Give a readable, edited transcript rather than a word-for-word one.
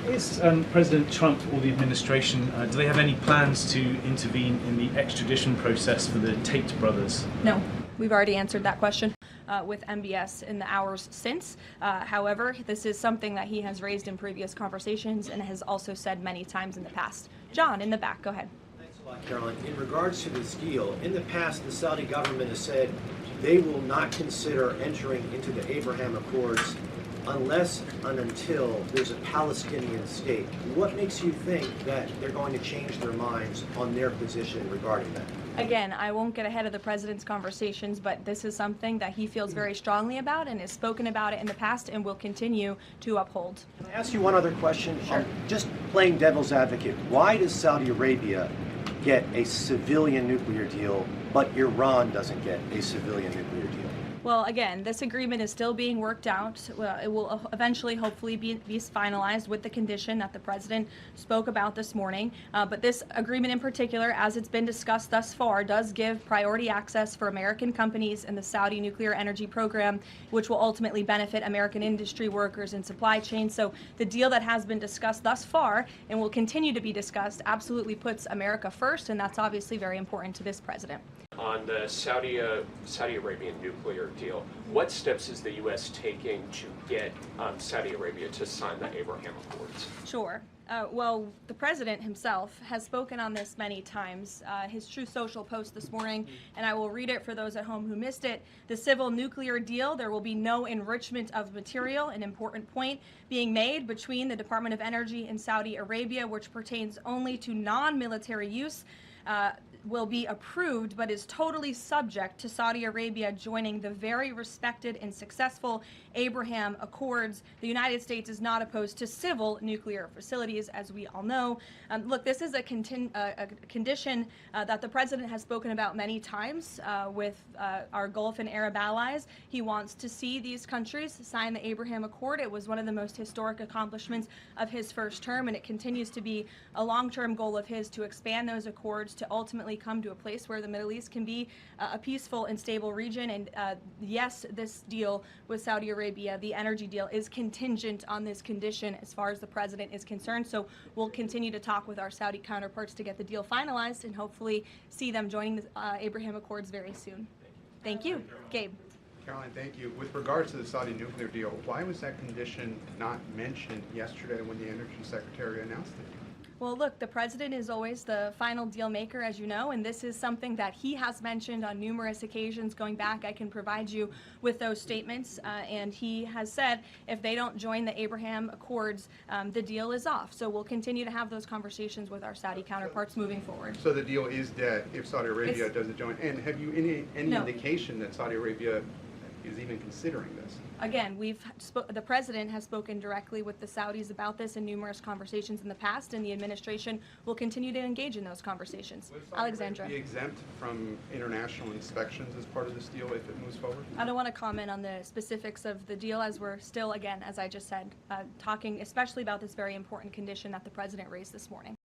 Is President Trump or the administration, do they have any plans to intervene in the extradition process for the Tate brothers? No, we've already answered that question with MBS in the hours since. However, this is something that he has raised in previous conversations and has also said many times in the past. John, in the back, go ahead. Thanks a lot, Karoline. In regards to this deal, in the past, the Saudi government has said they will not consider entering into the Abraham Accords unless and until there's a Palestinian state. What makes you think that they're going to change their minds on their position regarding that? Again, I won't get ahead of the president's conversations, but this is something that he feels very strongly about and has spoken about it in the past and will continue to uphold. Can I ask you one other question? Sure. Just playing devil's advocate, why does Saudi Arabia get a civilian nuclear deal, but Iran doesn't get a civilian nuclear deal? Well, again, this agreement is still being worked out. It will eventually, hopefully, be finalized with the condition that the president spoke about this morning. But this agreement in particular, as it's been discussed thus far, does give priority access for American companies in the Saudi nuclear energy program, which will ultimately benefit American industry workers and supply chains. So the deal that has been discussed thus far and will continue to be discussed absolutely puts America first, and that's obviously very important to this president. On the Saudi Arabian nuclear deal, what steps is the U.S. taking to get Saudi Arabia to sign the Abraham Accords? Sure. Well, the president himself has spoken on this many times. His Truth Social post this morning, and I will read it for those at home who missed it. The civil nuclear deal, there will be no enrichment of material, an important point being made between the Department of Energy and Saudi Arabia, which pertains only to non-military use. Will be approved, but is totally subject to Saudi Arabia joining the very respected and successful Abraham Accords. The United States is not opposed to civil nuclear facilities, as we all know. Look, this is a condition that the president has spoken about many times with our Gulf and Arab allies. He wants to see these countries sign the Abraham Accord. It was one of the most historic accomplishments of his first term, and it continues to be a long-term goal of his to expand those accords to ultimately come to a place where the Middle East can be a peaceful and stable region. And yes, this deal with Saudi Arabia, the energy deal, is contingent on this condition as far as the president is concerned. So we'll continue to talk with our Saudi counterparts to get the deal finalized and hopefully see them joining the Abraham Accords very soon. Thank you. Gabe. Karoline, thank you. With regards to the Saudi nuclear deal, why was that condition not mentioned yesterday when the Energy Secretary announced it? Well, look, the president is always the final deal maker, as you know, and this is something that he has mentioned on numerous occasions going back. I can provide you with those statements, and he has said if they don't join the Abraham Accords, the deal is off. So we'll continue to have those conversations with our Saudi counterparts moving forward. So the deal is dead if Saudi Arabia doesn't join. And have you any indication that Saudi Arabia is even considering this? Again, the president has spoken directly with the Saudis about this in numerous conversations in the past, and the administration will continue to engage in those conversations. Alexandra. Will Saudi Arabia be exempt from international inspections as part of this deal if it moves forward? I don't want to comment on the specifics of the deal as we're still, again, as I just said, talking especially about this very important condition that the president raised this morning.